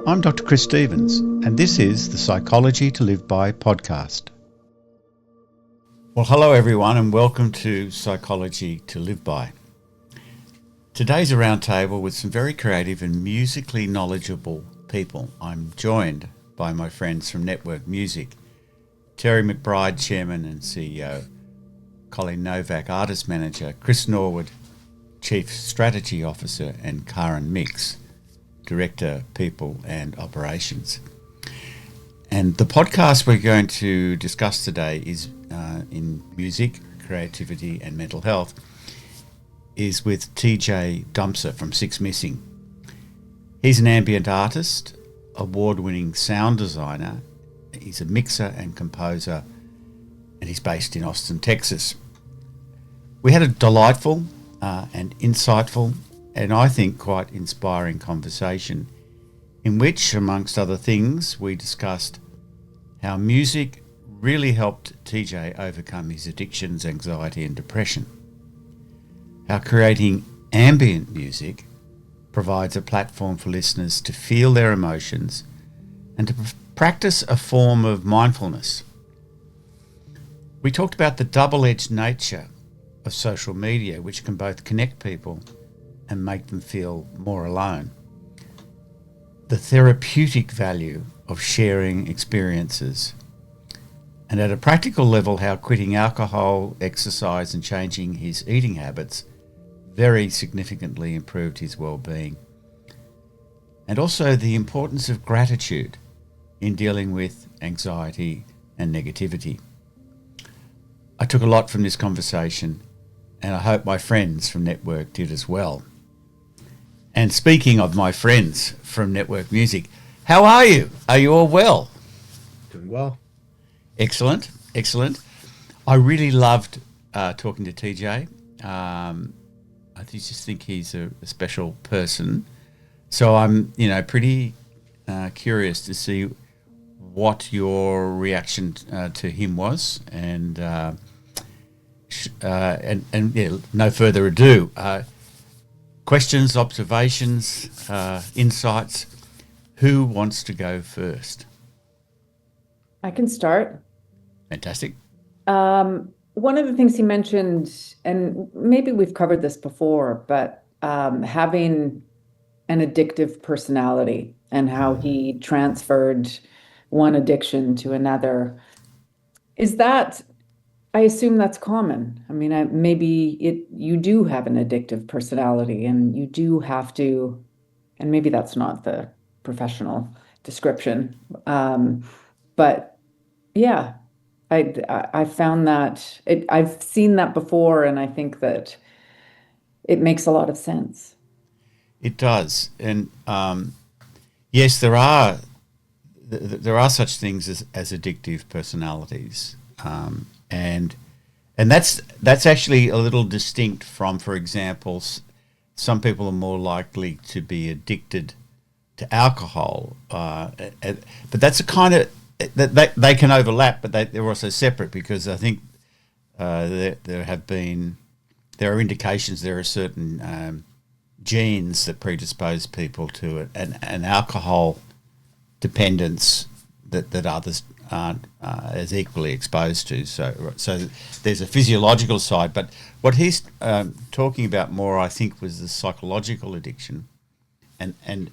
I'm Dr. Chris Stevens, and this is the Psychology to Live By podcast. Well, hello everyone, and welcome to Psychology to Live By. Today's a roundtable with some very creative and musically knowledgeable people. I'm joined by my friends from Network Music, Terry McBride, Chairman and CEO, Colin Novak, Artist Manager, Chris Norwood, Chief Strategy Officer, and Karen Mix, Director, People and Operations. And the podcast we're going to discuss today is in music, creativity and mental health, is with TJ Dumser from Six Missing. He's an ambient artist, award-winning sound designer. He's a mixer and composer, and he's based in Austin, Texas. We had a delightful and insightful and I think quite inspiring conversation in which, amongst other things, we discussed how music really helped TJ overcome his addictions, anxiety and depression, how creating ambient music provides a platform for listeners to feel their emotions and to practice a form of mindfulness. We talked about the double-edged nature of social media, which can both connect people and make them feel more alone. The therapeutic value of sharing experiences. And at a practical level, how quitting alcohol, exercise and changing his eating habits very significantly improved his well-being. And also the importance of gratitude in dealing with anxiety and negativity. I took a lot from this conversation, and I hope my friends from Network did as well. And speaking of my friends from Network Music, how are you? Are you all well? Doing well. Excellent, excellent. I really loved talking to TJ. I just think he's a special person. So I'm, pretty curious to see what your reaction to him was, and no further ado. Questions, observations, insights. Who wants to go first? I can start. Fantastic. One of the things he mentioned, and maybe we've covered this before, but having an addictive personality and how he transferred one addiction to another. Is that, I assume that's common. I mean, you do have an addictive personality and you do have to, and maybe that's not the professional description. But yeah, I found that I've seen that before, and I think that it makes a lot of sense. It does, and yes, there are such things as addictive personalities, and that's actually a little distinct from, for example, some people are more likely to be addicted to alcohol, but that's a kind of they can overlap, but they're also separate, because I think there are indications there are certain genes that predispose people to it, and alcohol dependence that others aren't as equally exposed to. So there's a physiological side, but what he's talking about more, I think, was the psychological addiction, and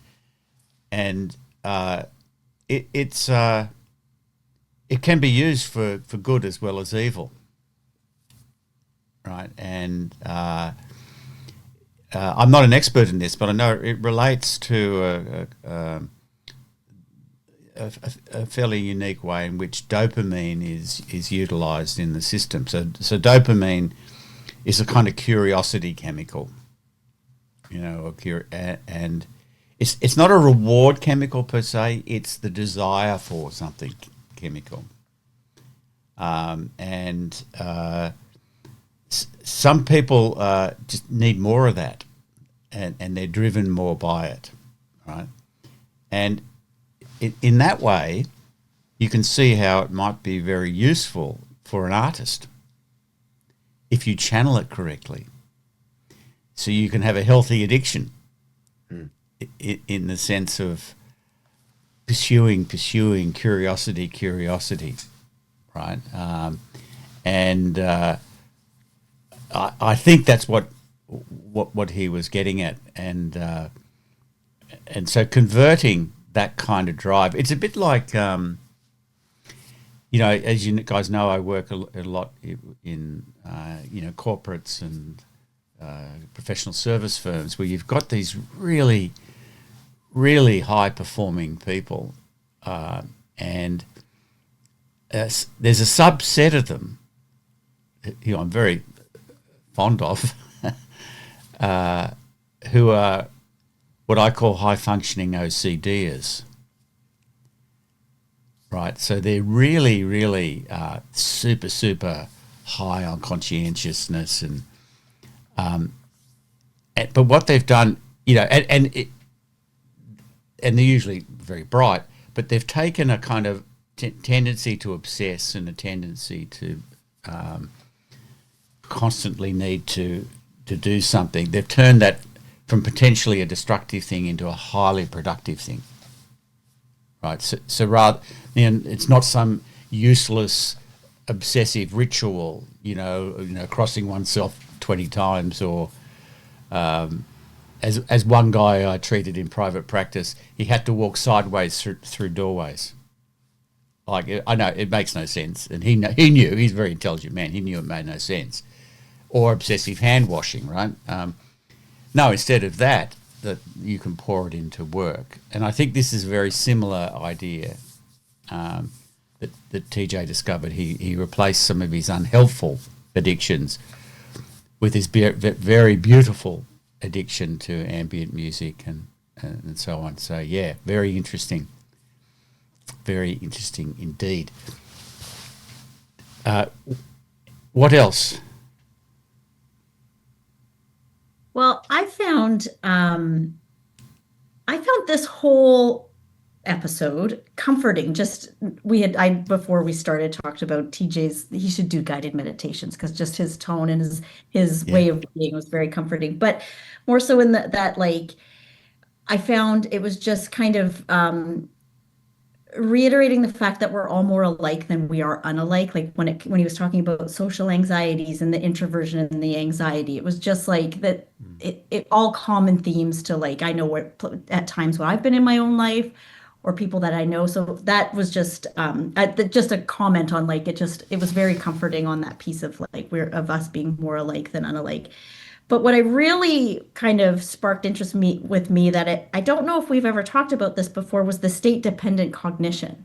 it can be used for good as well as evil, right? And I'm not an expert in this, but I know it relates to a fairly unique way in which dopamine is utilised in the system. So dopamine is a kind of curiosity chemical, and it's not a reward chemical per se. It's the desire for something chemical, and some people just need more of that, and they're driven more by it, right? And in that way, you can see how it might be very useful for an artist if you channel it correctly. So you can have a healthy addiction in the sense of pursuing curiosity, right? And I think that's what he was getting at, and so converting that kind of drive. It's a bit like, as you guys know, I work a lot in corporates and professional service firms where you've got these really, really high performing people, and there's a subset of them I'm very fond of who are what I call high functioning OCDers, right? So they're really, really super high on conscientiousness, and but what they've done, and they're usually very bright, but they've taken a kind of tendency to obsess and a tendency to constantly need to do something. They've turned that from potentially a destructive thing into a highly productive thing, right? So rather, it's not some useless obsessive ritual, crossing oneself 20 times, or as one guy I treated in private practice, he had to walk sideways through doorways. Like, I know it makes no sense, and he knew, he's a very intelligent man. He knew it made no sense. Or obsessive hand washing, right? No, instead of that you can pour it into work. And I think this is a very similar idea that TJ discovered. He replaced some of his unhelpful addictions with his very beautiful addiction to ambient music and so on. So, yeah, very interesting. Very interesting indeed. What else? Well, I found this whole episode comforting. Before we started talked about he should do guided meditations, because just his tone and his way of being was very comforting. But more so in that like, I found it was just kind of reiterating the fact that we're all more alike than we are unalike. Like when he was talking about social anxieties and the introversion and the anxiety, it was just like that. It all common themes to, like, I know what at times when I've been in my own life, or people that I know. So that was just a comment on, like, it was very comforting on that piece of, like, of us being more alike than unalike. But what I really kind of sparked interest with me that I don't know if we've ever talked about this before, was the state-dependent cognition.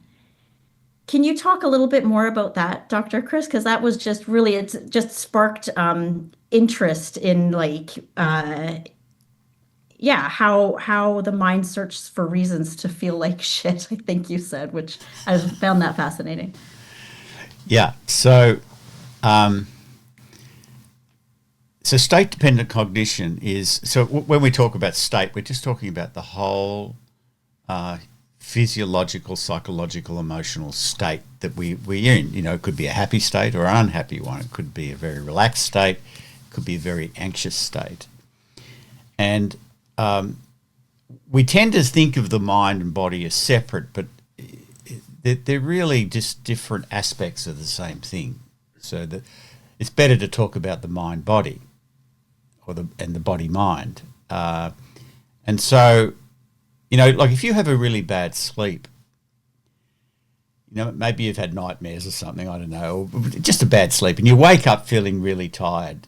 Can you talk a little bit more about that, Dr. Chris? Because that was just really, it's just sparked interest in, like, how the mind searches for reasons to feel like shit, I think you said, which I found that fascinating. Yeah. So, so state-dependent cognition is, so when we talk about state, we're just talking about the whole physiological, psychological, emotional state that we're in. It could be a happy state or an unhappy one. It could be a very relaxed state. It could be a very anxious state. And we tend to think of the mind and body as separate, but they're really just different aspects of the same thing. So it's better to talk about the mind-body and the body-mind. And so, like if you have a really bad sleep, maybe you've had nightmares or something, I don't know, or just a bad sleep, and you wake up feeling really tired.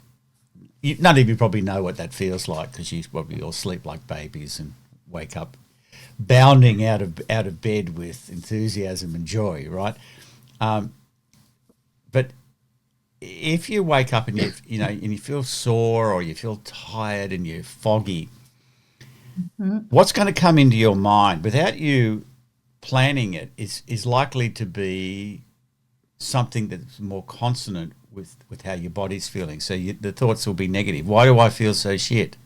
None of you probably know what that feels like, because you probably all sleep like babies and wake up bounding out of bed with enthusiasm and joy, right? But if you wake up and you feel sore, or you feel tired and you're foggy, what's going to come into your mind without you planning it is likely to be something that's more consonant with how your body's feeling. So the thoughts will be negative. Why do I feel so shit?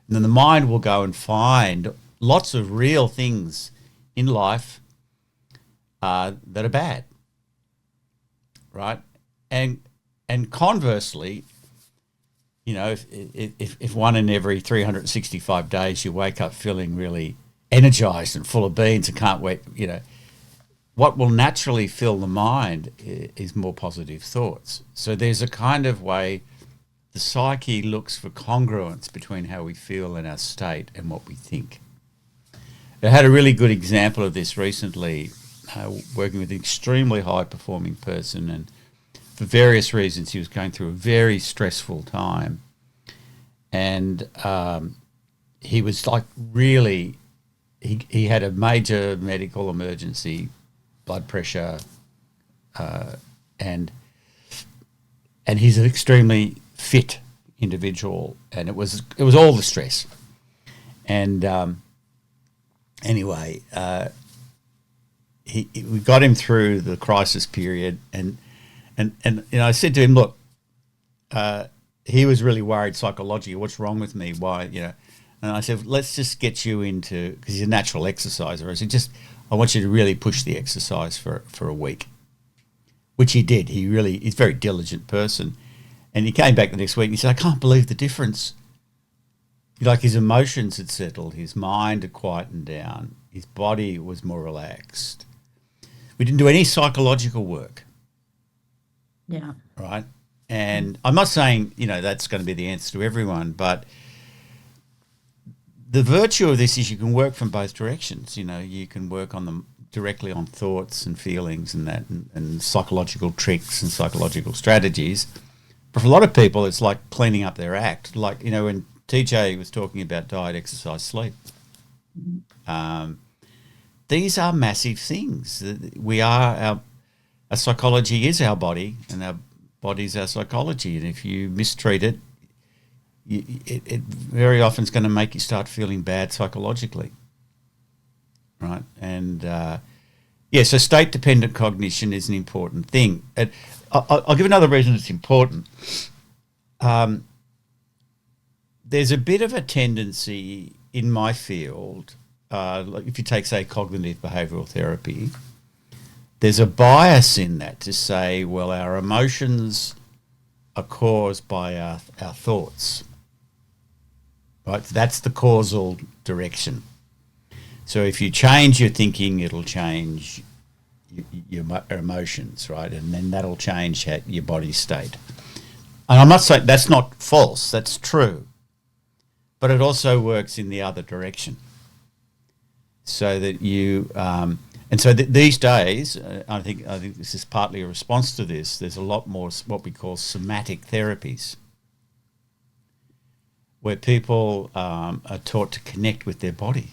And then the mind will go and find lots of real things in life that are bad, right? And conversely, if one in every 365 days you wake up feeling really energized and full of beans and can't wait, what will naturally fill the mind is more positive thoughts. So there's a kind of way the psyche looks for congruence between how we feel in our state and what we think. I had a really good example of this recently, working with an extremely high-performing person, and for various reasons he was going through a very stressful time. And he was like really, he had a major medical emergency, blood pressure, and he's an extremely fit individual, and it was all the stress. And anyway, we got him through the crisis period, and I said to him, look, he was really worried psychologically. What's wrong with me? Why, And I said, let's just get you into, because he's a natural exerciser. I said, I want you to really push the exercise for a week, which he did. He's a very diligent person. And he came back the next week and he said, I can't believe the difference. Like his emotions had settled, his mind had quietened down, his body was more relaxed. We didn't do any psychological work. Yeah. Right? And I'm not saying, that's going to be the answer to everyone, but the virtue of this is you can work from both directions. You can work on them directly on thoughts and feelings and that, and psychological tricks and psychological strategies. But for a lot of people, it's like cleaning up their act. Like, when TJ was talking about diet, exercise, sleep. These are massive things. Our psychology is our body, and our body is our psychology. And if you mistreat it, it very often is going to make you start feeling bad psychologically, right? And so state-dependent cognition is an important thing. I'll give another reason it's important. There's a bit of a tendency in my field, like if you take, say, cognitive behavioural therapy, there's a bias in that to say, well, our emotions are caused by our thoughts. Right, that's the causal direction. So if you change your thinking, it'll change your emotions, right? And then that'll change your body state. And I'm not saying that's not false, that's true. But it also works in the other direction. So that these days, I think this is partly a response to this, there's a lot more what we call somatic therapies, where people are taught to connect with their body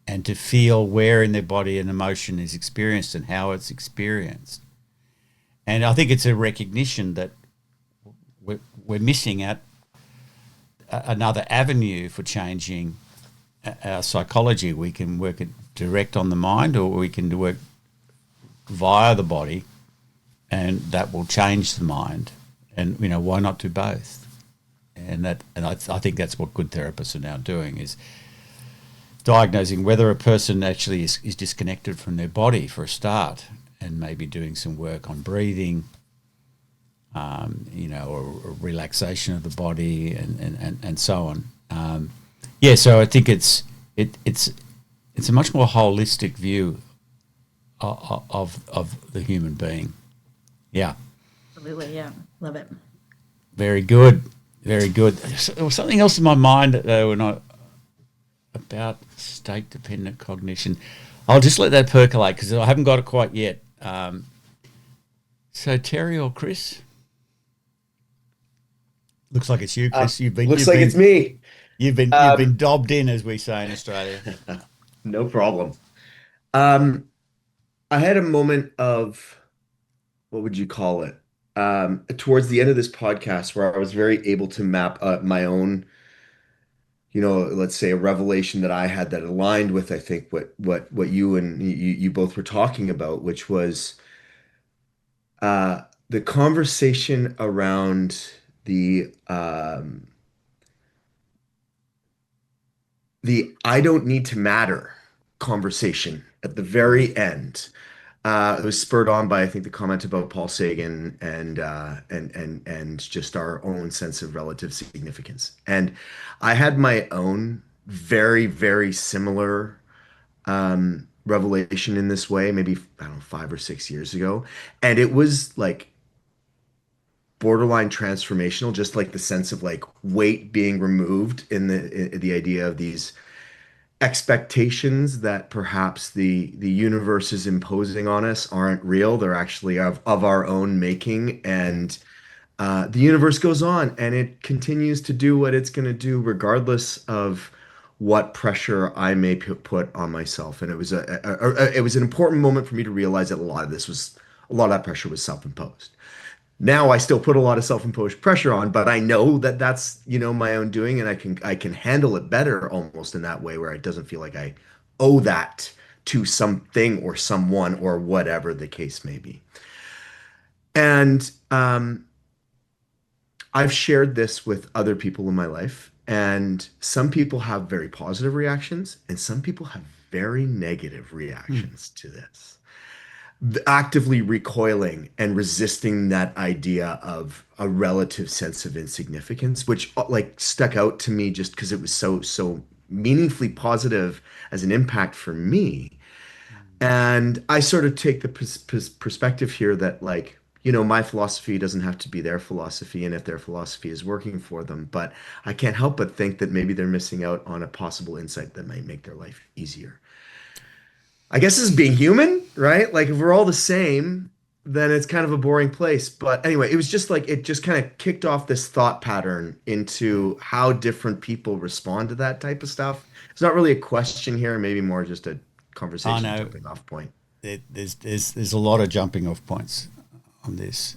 and to feel where in their body an emotion is experienced and how it's experienced. And I think it's a recognition that we're missing out another avenue for changing our psychology. We can work it direct on the mind, or we can work via the body, and that will change the mind. And, why not do both? And I think that's what good therapists are now doing, is diagnosing whether a person actually is disconnected from their body for a start, and maybe doing some work on breathing, or relaxation of the body and so on. So I think it's a much more holistic view of the human being. Yeah. Absolutely, yeah. Love it. Very good. Very good. There was something else in my mind about state-dependent cognition. I'll just let that percolate because I haven't got it quite yet. So Terry or Chris? Looks like it's you, Chris. It's me. You've been dobbed in, as we say in Australia. No problem. I had a moment of, what would you call it? Towards the end of this podcast, where I was very able to map my own, let's say a revelation that I had that aligned with, I think, what you both were talking about, which was the conversation around the I don't need to matter conversation at the very end. It was spurred on by, I think, the comment about Paul Sagan and just our own sense of relative significance. And I had my own very, very similar revelation in this way, maybe, I don't know, 5 or 6 years ago. And it was like borderline transformational, just like the sense of like weight being removed in the idea of these expectations that perhaps the universe is imposing on us aren't real. They're actually of our own making. And the universe goes on and it continues to do what it's going to do, regardless of what pressure I may put on myself. And it was it was an important moment for me to realize that a lot of that pressure was self-imposed. Now I still put a lot of self-imposed pressure on, but I know that that's, my own doing, and I can handle it better almost in that way, where it doesn't feel like I owe that to something or someone or whatever the case may be. And I've shared this with other people in my life, and some people have very positive reactions, and some people have very negative reactions to this. Actively recoiling and resisting that idea of a relative sense of insignificance, which like stuck out to me just because it was so meaningfully positive as an impact for me. And I sort of take the perspective here that, like, my philosophy doesn't have to be their philosophy, and if their philosophy is working for them, but I can't help but think that maybe they're missing out on a possible insight that might make their life easier. I guess this is being human, right? Like, if we're all the same, then it's kind of a boring place. But anyway, it was just like, it just kind of kicked off this thought pattern into how different people respond to that type of stuff. It's not really a question here, maybe more just a conversation jumping off point. There's a lot of jumping off points on this.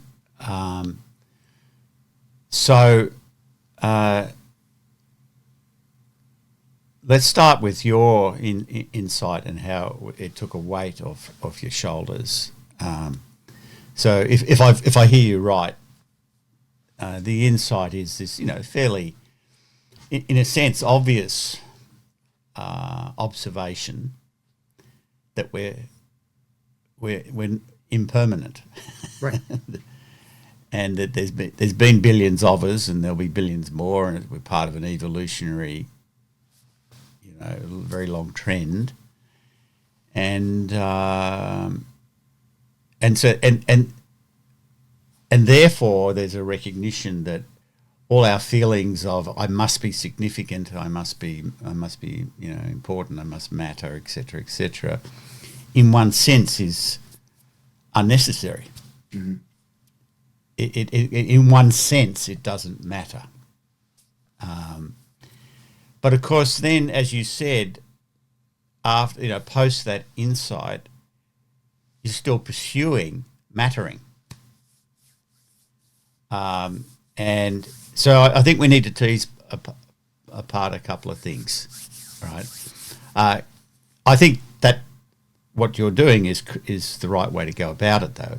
Let's start with your insight and how it took a weight off your shoulders. So if I hear you right, the insight is this, fairly, in a sense, obvious observation that we're impermanent, right? And that there's been billions of us, and there'll be billions more, and we're part of an evolutionary, very long trend, and therefore there's a recognition that all our feelings of I must be significant, I must be important, I must matter, etc., in one sense is unnecessary. Mm-hmm. In one sense, it doesn't matter. But of course, then, as you said, after post that insight, you're still pursuing mattering. And so I think we need to tease apart a couple of things, right? I think that what you're doing is the right way to go about it, though.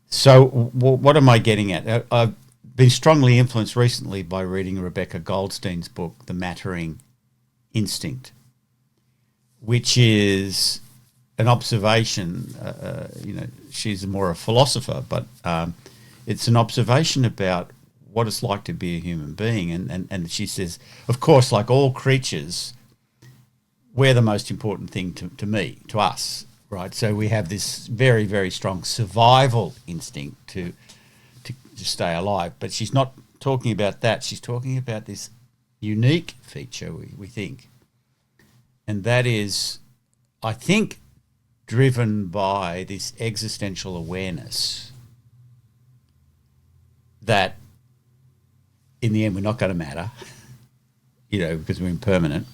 So what am I getting at? I've been strongly influenced recently by reading Rebecca Goldstein's book, The Mattering Instinct, which is an observation. She's more a philosopher, but it's an observation about what it's like to be a human being. And she says, of course, like all creatures, we're the most important thing to us, right? So we have this very, very strong survival instinct to stay alive. But she's not talking about that. She's talking about this unique feature, we think. And that is, I think, driven by this existential awareness that in the end we're not going to matter, because we're impermanent.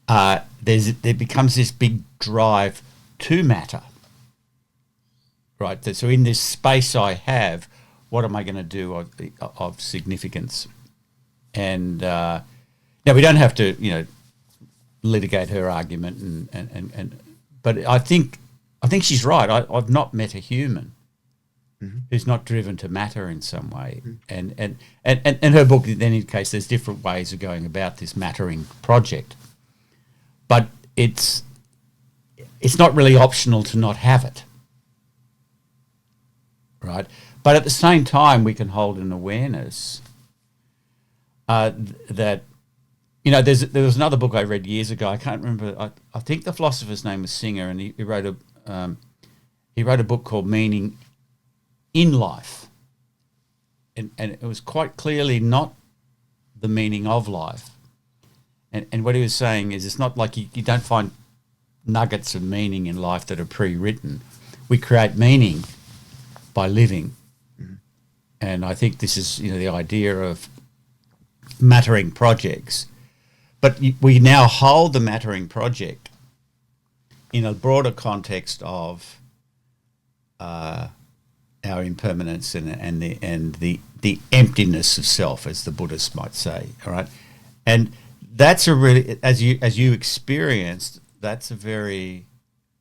There becomes this big drive to matter, right? So in this space I have, what am I going to do of significance? And now we don't have to, litigate her argument, but I think she's right. I've not met a human who's not driven to matter in some way, and her book then indicates there's different ways of going about this mattering project, but it's not really optional to not have it, right? But at the same time, we can hold an awareness that, you know, there was another book I read years ago. I can't remember. I think the philosopher's name was Singer, and he wrote a book called Meaning in Life, and it was quite clearly not the meaning of life. And what he was saying is, it's not like you don't find nuggets of meaning in life that are pre-written. We create meaning by living. Mm-hmm. And I think this is, you know, the idea of mattering projects. But we now hold the mattering project in a broader context of our impermanence and the emptiness of self, as the Buddhists might say. All right, and that's a really, as you experienced, that's a very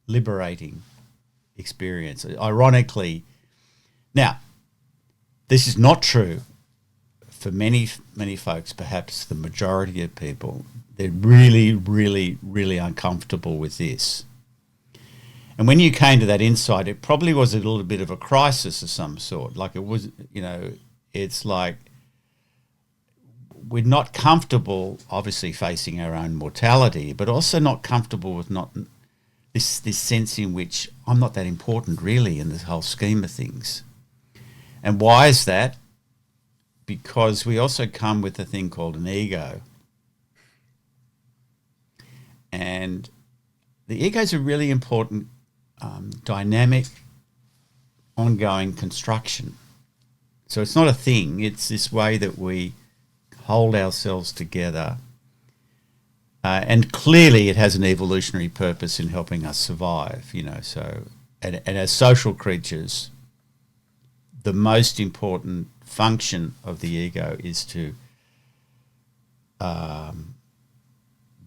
liberating experience. Ironically, now this is not true for many folks. Perhaps the majority of people, they're really, really, really uncomfortable with this. And when you came to that insight, it probably was a little bit of a crisis of some sort. Like, it was, you know, it's like we're not comfortable, obviously, facing our own mortality, but also not comfortable with not this sense in which I'm not that important, really, in this whole scheme of things. And why is that? Because we also come with a thing called an ego. And the ego is a really important dynamic, ongoing construction. So it's not a thing, it's this way that we hold ourselves together. And clearly it has an evolutionary purpose in helping us survive, you know. So, and as social creatures, the most important function of the ego is to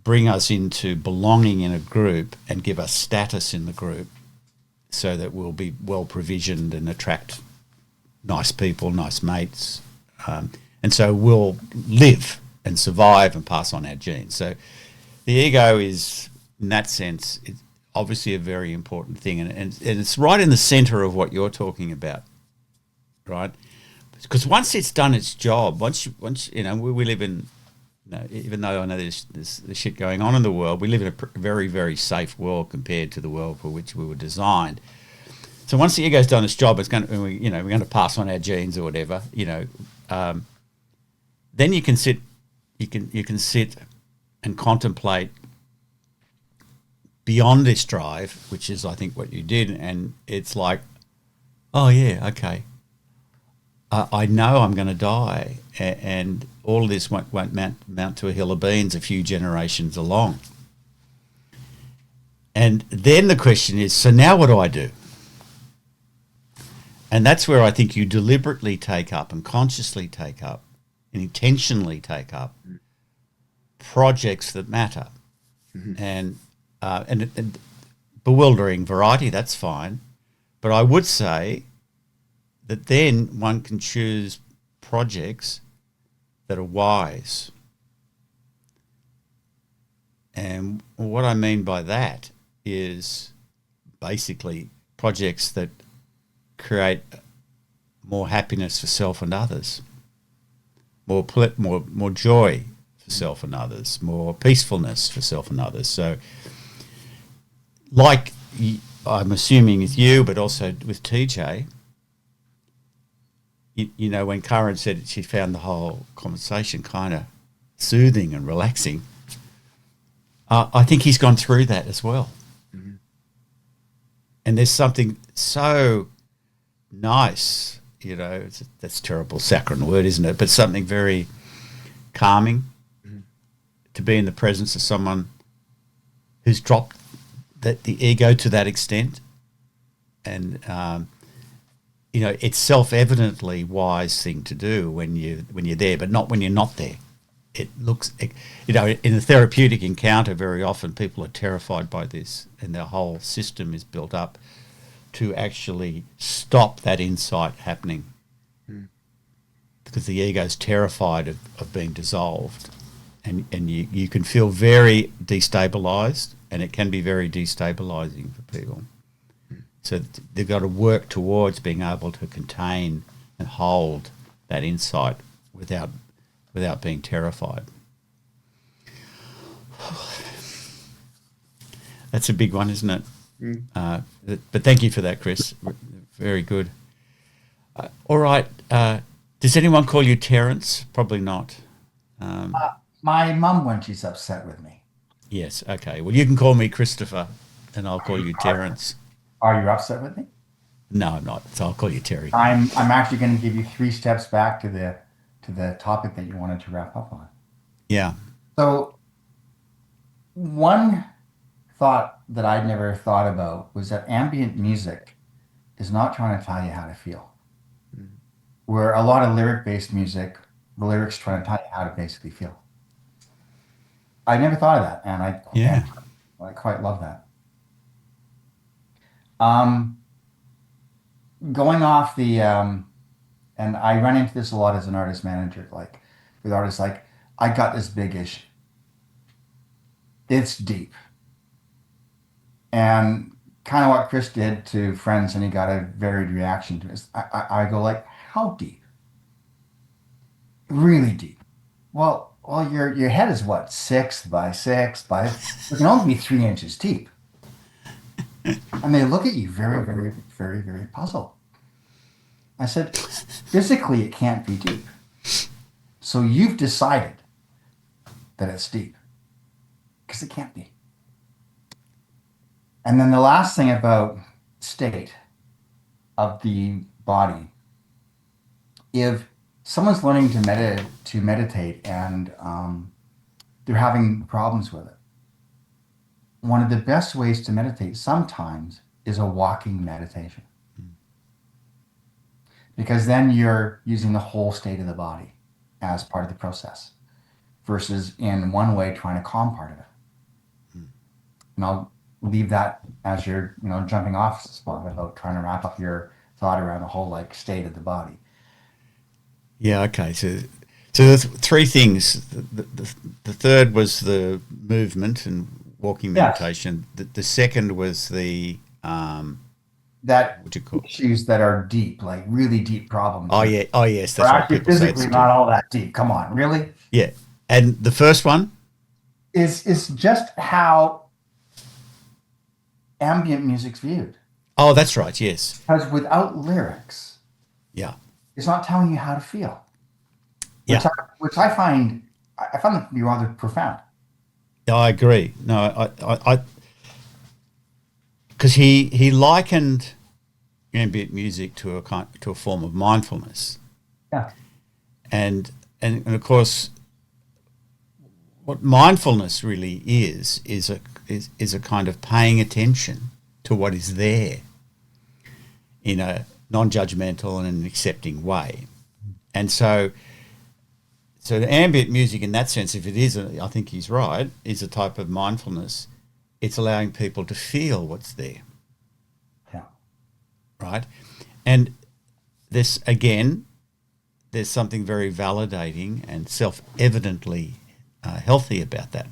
bring us into belonging in a group and give us status in the group, so that we'll be well provisioned and attract nice people, nice mates, and so we'll live and survive and pass on our genes. So the ego is, in that sense, it's obviously a very important thing, and it's right in the centre of what you're talking about, right? Because once it's done its job, once you know, we live in, you know, even though I know there's shit going on in the world, we live in a very, very safe world compared to the world for which we were designed. So once the ego's done its job, it's going to, you know, we're going to pass on our genes or whatever, you know. Then you can sit and contemplate beyond this drive, which is, I think, what you did, and it's like, oh yeah, okay. I know I'm going to die, and all this won't mount to a hill of beans a few generations along. And then the question is, so now what do I do? And that's where I think you deliberately take up and consciously take up and intentionally take up projects that matter. Mm-hmm. And bewildering variety, that's fine. But I would say that then one can choose projects that are wise. And what I mean by that is basically projects that create more happiness for self and others, more joy for self and others, more peacefulness for self and others. So, like I'm assuming with you, but also with TJ, you know, when Karen said she found the whole conversation kind of soothing and relaxing, I think he's gone through that as well. Mm-hmm. And there's something so nice, you know, that's a terrible saccharine word, isn't it? But something very calming, mm-hmm, to be in the presence of someone who's dropped the ego to that extent. And you know, it's self-evidently wise thing to do when you're there, but not when you're not there. It looks, you know, in a therapeutic encounter, very often people are terrified by this, and their whole system is built up to actually stop that insight happening, because the ego is terrified of being dissolved, and you can feel very destabilized, and it can be very destabilizing for people. So they've got to work towards being able to contain and hold that insight without without being terrified. That's a big one, isn't it? But thank you for that, Chris. Very good. All right. Does anyone call you Terence? Probably not. My mum, when she's upset with me. Yes. Okay. Well, you can call me Christopher, and I'll call you Terence. Are you upset with me? No, I'm not. So I'll call you Terry. I'm actually going to give you 3 steps back to the topic that you wanted to wrap up on. Yeah. So one thought that I'd never thought about was that ambient music is not trying to tell you how to feel. Where a lot of lyric-based music, the lyrics trying to tell you how to basically feel. I never thought of that, and I quite love that. Going off the, and I run into this a lot as an artist manager, like with artists, like, I got this big issue. It's deep. And kind of what Chris did to friends, and he got a varied reaction to it. I go like, how deep? Really deep. Well, your head is what, 6 by 6 by, it can only be 3 inches deep. And they look at you very, very, very, very puzzled. I said, physically, it can't be deep. So you've decided that it's deep because it can't be. And then the last thing about state of the body, if someone's learning to meditate and they're having problems with it, one of the best ways to meditate sometimes is a walking meditation. Because then you're using the whole state of the body as part of the process versus in one way trying to calm part of it. And I'll leave that as you're, jumping off the spot about trying to wrap up your thought around the whole like state of the body. Yeah. Okay. So there's 3 things. The third was the movement and walking meditation. Yes. The second was the that what you call issues that are deep, like really deep problems. Oh yeah. Oh yes. That's right. Actually, physically not all that deep. Come on, really? Yeah. And the first one is just how ambient music's viewed. Oh, that's right. Yes. Because without lyrics, it's not telling you how to feel. Which I find that to be rather profound. I agree. No, I because he likened ambient music to a form of mindfulness. Yeah. And of course, what mindfulness really is a kind of paying attention to what is there in a non-judgmental and an accepting way. And so the ambient music in that sense, if it is, I think he's right, is a type of mindfulness. It's allowing people to feel what's there. Yeah. Right? And this, again, there's something very validating and self-evidently healthy about that.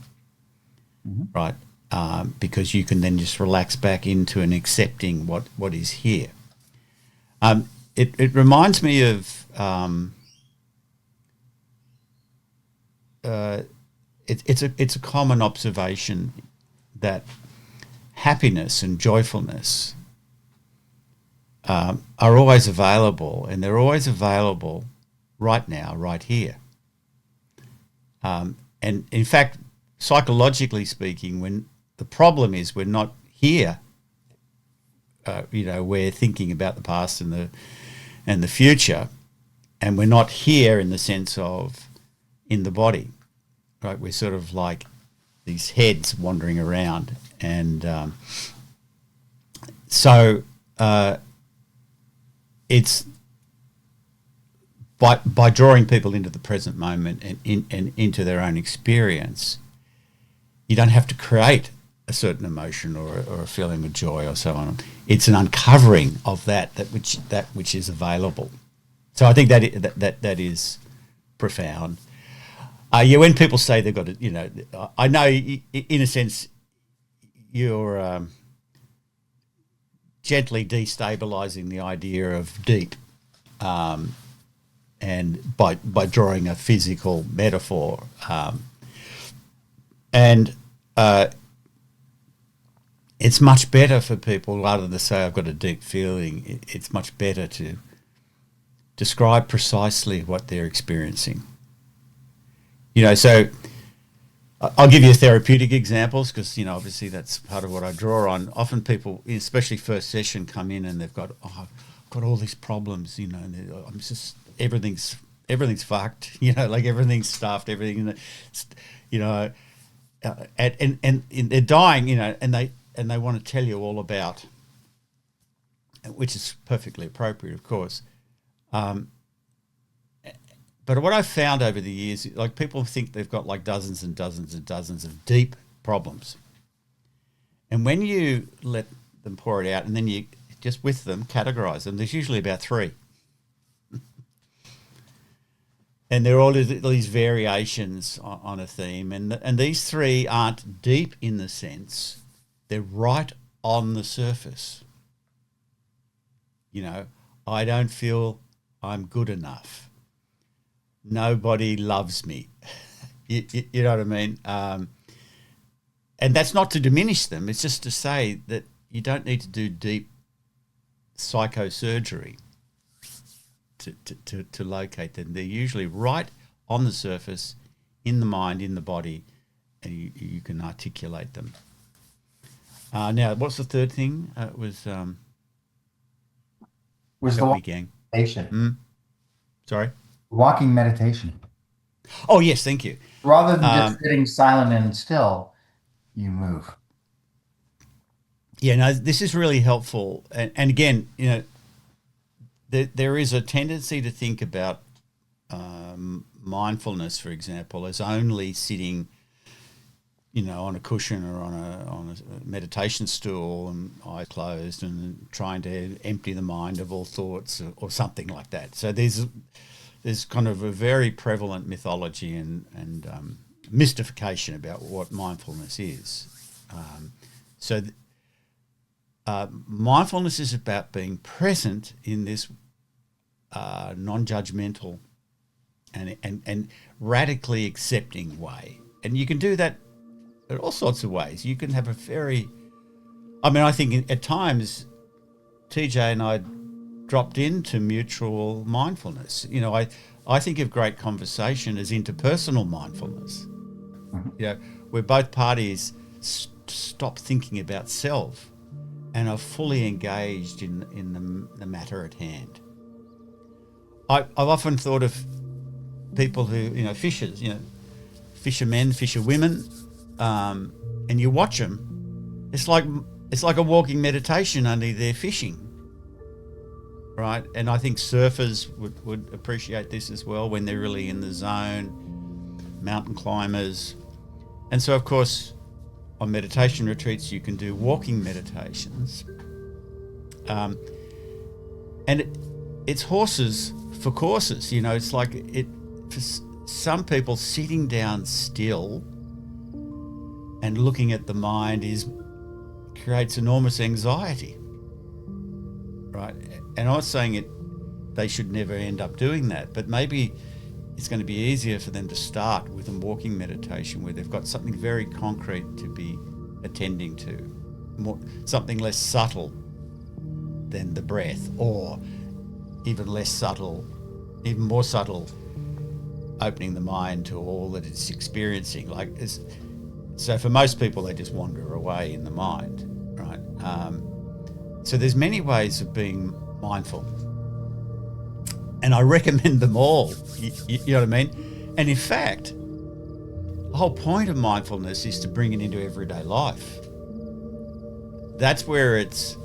Mm-hmm. Right? Because you can then just relax back into and accepting what is here. It reminds me of it's a common observation that happiness and joyfulness are always available, and they're always available right now, right here. And in fact, psychologically speaking, when the problem is we're not here, we're thinking about the past and the future, and we're not here in the sense of in the body, right? We're sort of like these heads wandering around, and so it's by drawing people into the present moment and into their own experience. You don't have to create a certain emotion or a feeling of joy or so on. It's an uncovering of that which is available. So I think that is profound. When people say they've got to, I know in a sense you're gently destabilizing the idea of deep, and by drawing a physical metaphor, and it's much better for people, rather than say I've got a deep feeling, it's much better to describe precisely what they're experiencing. So I'll give you therapeutic examples because, obviously that's part of what I draw on. Often people, especially first session, come in and they've got, I've got all these problems, and I'm just, everything's fucked, like everything's stuffed, everything, and they're dying, and they want to tell you all about, which is perfectly appropriate, of course. But what I've found over the years, like people think they've got like dozens and dozens and dozens of deep problems. And when you let them pour it out and then you just with them categorize them, there's usually about 3. And they're all these variations on a theme. And these 3 aren't deep in the sense, they're right on the surface. I don't feel I'm good enough. Nobody loves me. You know what I mean? And that's not to diminish them. It's just to say that you don't need to do deep psychosurgery to locate them. They're usually right on the surface, in the mind, in the body, and you can articulate them. Now, what's the third thing? Was the meditation. Sorry? Walking meditation. Oh, yes, thank you. Rather than just sitting silent and still, you move. Yeah, no, this is really helpful. And again, there is a tendency to think about mindfulness, for example, as only sitting, on a cushion or on a meditation stool and eyes closed and trying to empty the mind of all thoughts or something like that. So there's kind of a very prevalent mythology and mystification about what mindfulness is. Mindfulness is about being present in this non-judgmental and radically accepting way. And you can do that in all sorts of ways. You can have I think at times TJ and I dropped into mutual mindfulness. I think of great conversation as interpersonal mindfulness. Mm-hmm. Where both parties stop thinking about self and are fully engaged in the matter at hand. I've often thought of people who, fishers, fishermen, fisherwomen, and you watch them. It's like a walking meditation, only they're fishing. Right, and I think surfers would appreciate this as well when they're really in the zone, mountain climbers. And so, of course, on meditation retreats, you can do walking meditations. And it's horses for courses, it's like for some people sitting down still and looking at the mind creates enormous anxiety. Right, and I'm not saying they should never end up doing that, but maybe it's going to be easier for them to start with a walking meditation where they've got something very concrete to be attending to, something less subtle than the breath, or even more subtle, opening the mind to all that it's experiencing. So for most people, they just wander away in the mind, right? So there's many ways of being mindful, and I recommend them all. You know what I mean? And in fact, the whole point of mindfulness is to bring it into everyday life. That's where it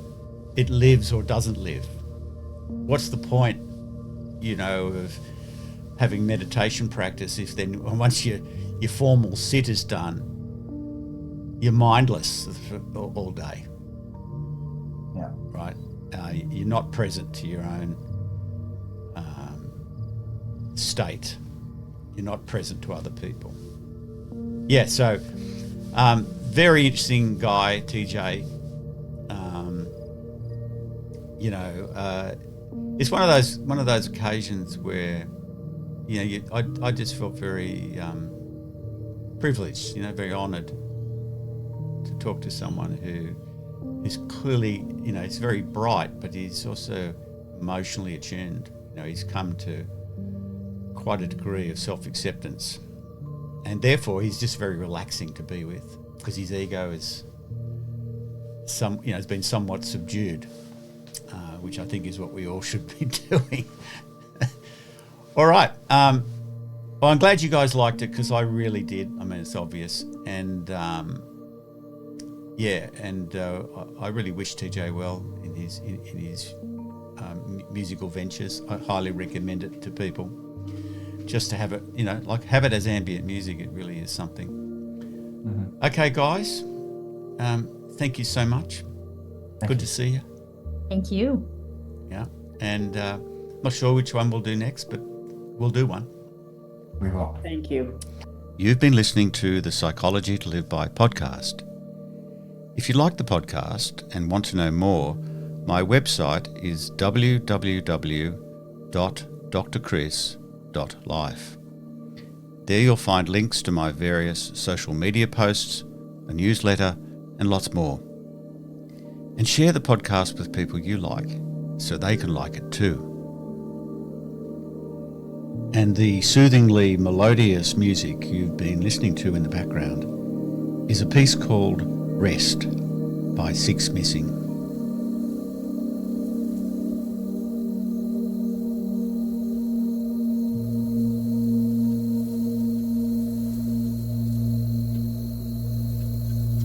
lives or doesn't live. What's the point, of having meditation practice if then once your formal sit is done, you're mindless all day? Yeah. Right? You're not present to your own state. You're not present to other people. Yeah, so very interesting guy, TJ. It's one of those occasions where I just felt very privileged, very honoured to talk to someone who is clearly, he's very bright, but he's also emotionally attuned. He's come to quite a degree of self-acceptance, and therefore he's just very relaxing to be with, because his ego is has been somewhat subdued, which I think is what we all should be doing. All right. Well, I'm glad you guys liked it, because I really did. I mean, it's obvious. And I really wish TJ well in his musical ventures. I highly recommend it to people, just to have it, have it as ambient music. It really is something. Mm-hmm. Okay, guys. Thank you so much. Good to see you. Thank you. Yeah. And not sure which one we'll do next, but we'll do one. We will. Thank you. You've been listening to the Psychology to Live By podcast. If you like the podcast and want to know more, my website is www.drchris.life. There you'll find links to my various social media posts, a newsletter, and lots more. And share the podcast with people you like, so they can like it too. And the soothingly melodious music you've been listening to in the background is a piece called Rest by Six Missing.